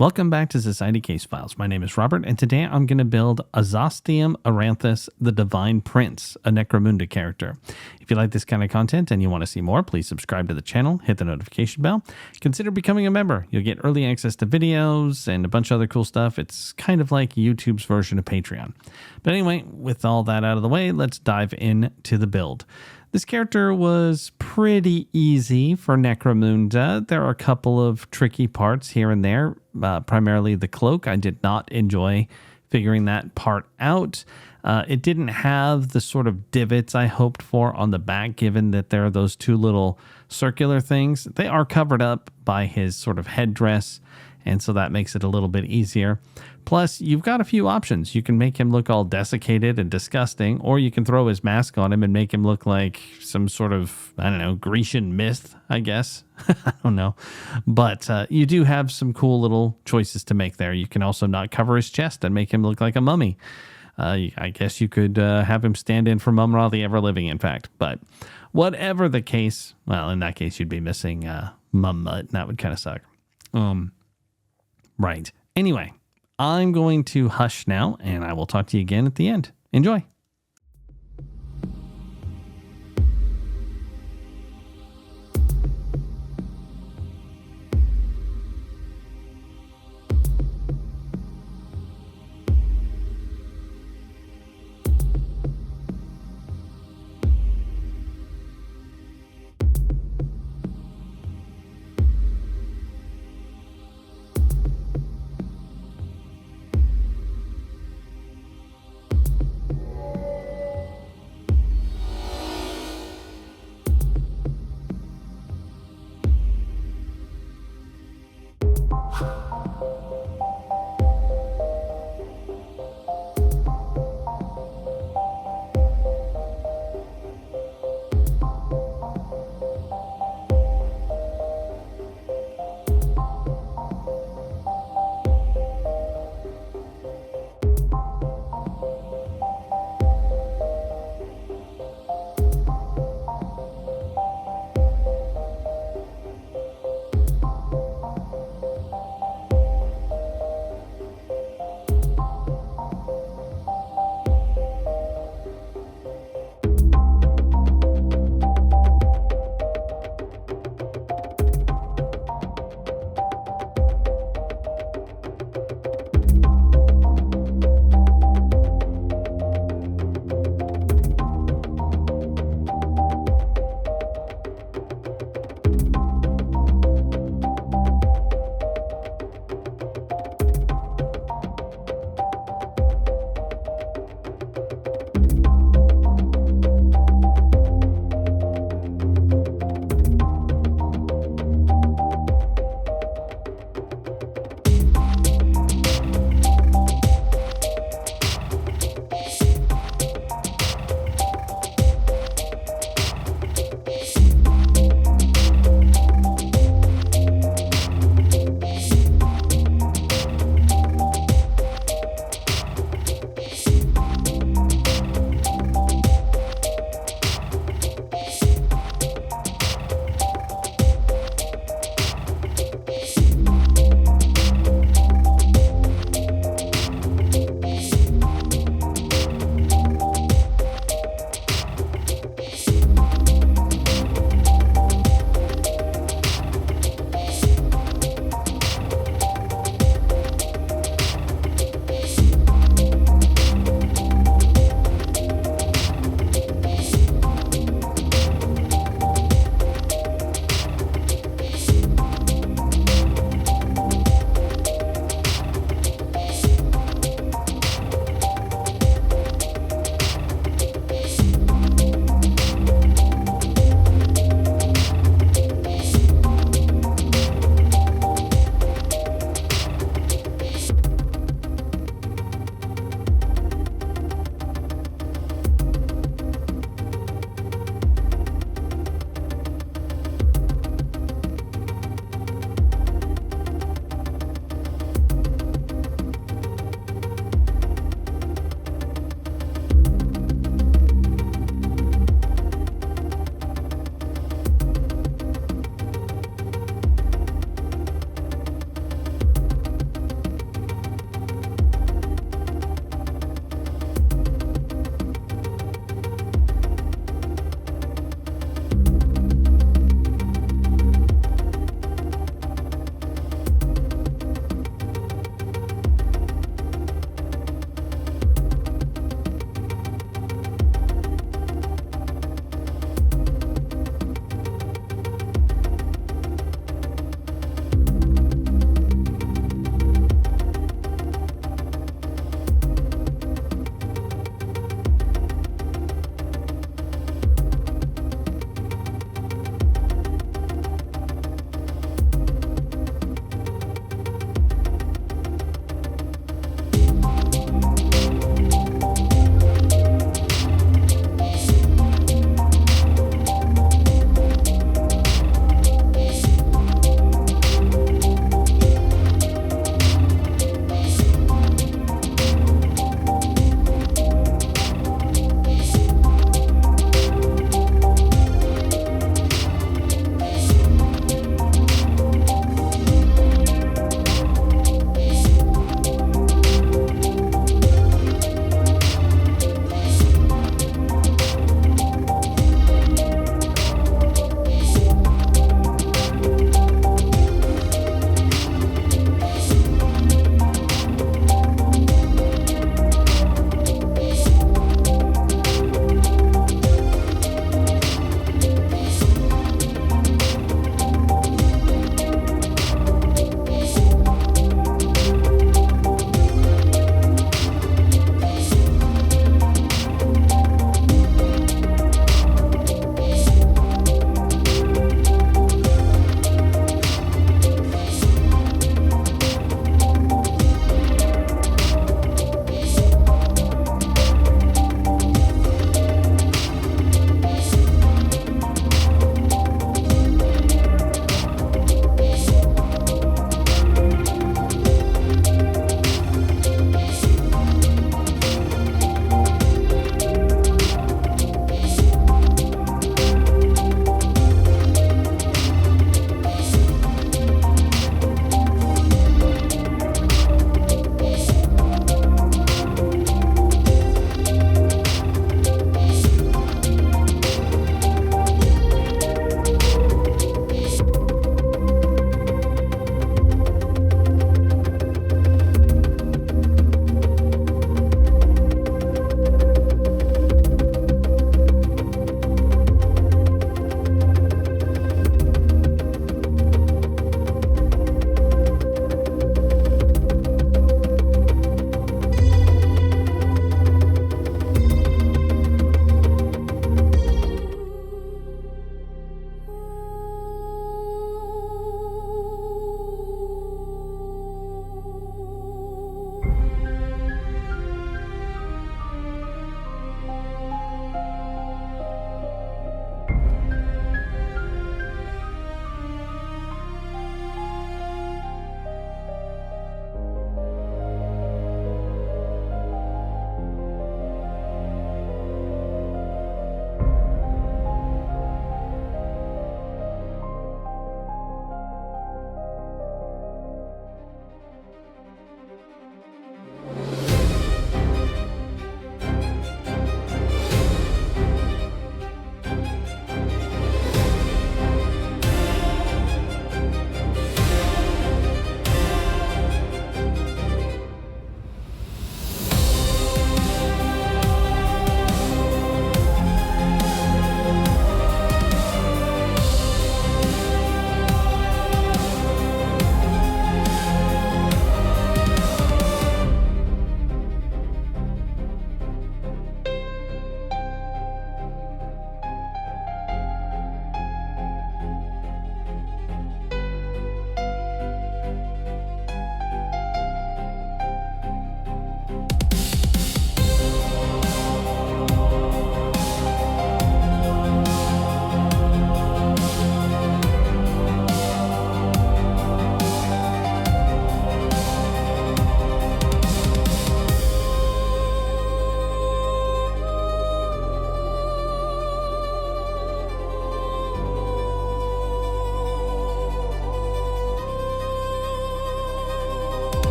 Welcome back to Society Case Files. My name is Robert, and today I'm going to build Ozostium Aranthus, the Divine Prince, a Necromunda character. If you like this kind of content and you want to see more, please subscribe to the channel, hit the notification bell, consider becoming a member. You'll get early access to videos and a bunch of other cool stuff. It's kind of like YouTube's version of Patreon. But anyway, with all that out of the way, let's dive into the build. This character was pretty easy for Necromunda. There are a couple of tricky parts here and there, primarily the cloak. I did not enjoy figuring that part out. It didn't have the sort of divots I hoped for on the back, given that there are those two little circular things. They are covered up by his sort of headdress, and so that makes it a little bit easier. Plus, you've got a few options. You can make him look all desiccated and disgusting, or you can throw his mask on him and make him look like some sort of, I don't know, Grecian myth, I guess. I don't know. But you do have some cool little choices to make there. You can also not cover his chest and make him look like a mummy. I guess you could have him stand in for Mum Ra the Ever-Living, in fact. But whatever the case, well, in that case, you'd be missing Mum Mutt, and that would kind of suck. Right. Anyway, I'm going to hush now, and I will talk to you again at the end. Enjoy.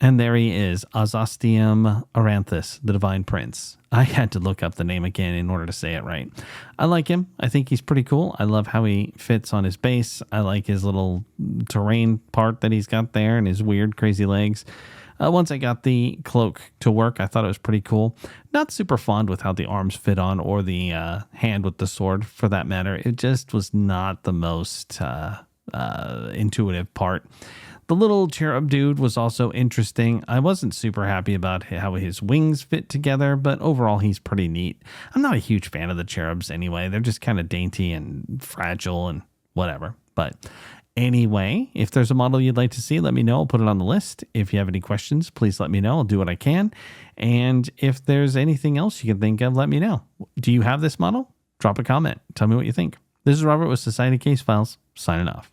And there he is, Ozostium Aranthus, the Divine Prince. I had to look up the name again in order to say it right. I like him. I think he's pretty cool. I love how he fits on his base. I like his little terrain part that he's got there and his weird, crazy legs. Once I got the cloak to work, I thought it was pretty cool. Not super fond with how the arms fit on or the hand with the sword, for that matter. It just was not the most intuitive part. The little cherub dude was also interesting. I wasn't super happy about how his wings fit together, but overall he's pretty neat. I'm not a huge fan of the cherubs anyway. They're just kind of dainty and fragile and whatever. But anyway, if there's a model you'd like to see, let me know. I'll put it on the list. If you have any questions, please let me know. I'll do what I can. And if there's anything else you can think of, let me know. Do you have this model? Drop a comment. Tell me what you think. This is Robert with Society Case Files, signing off.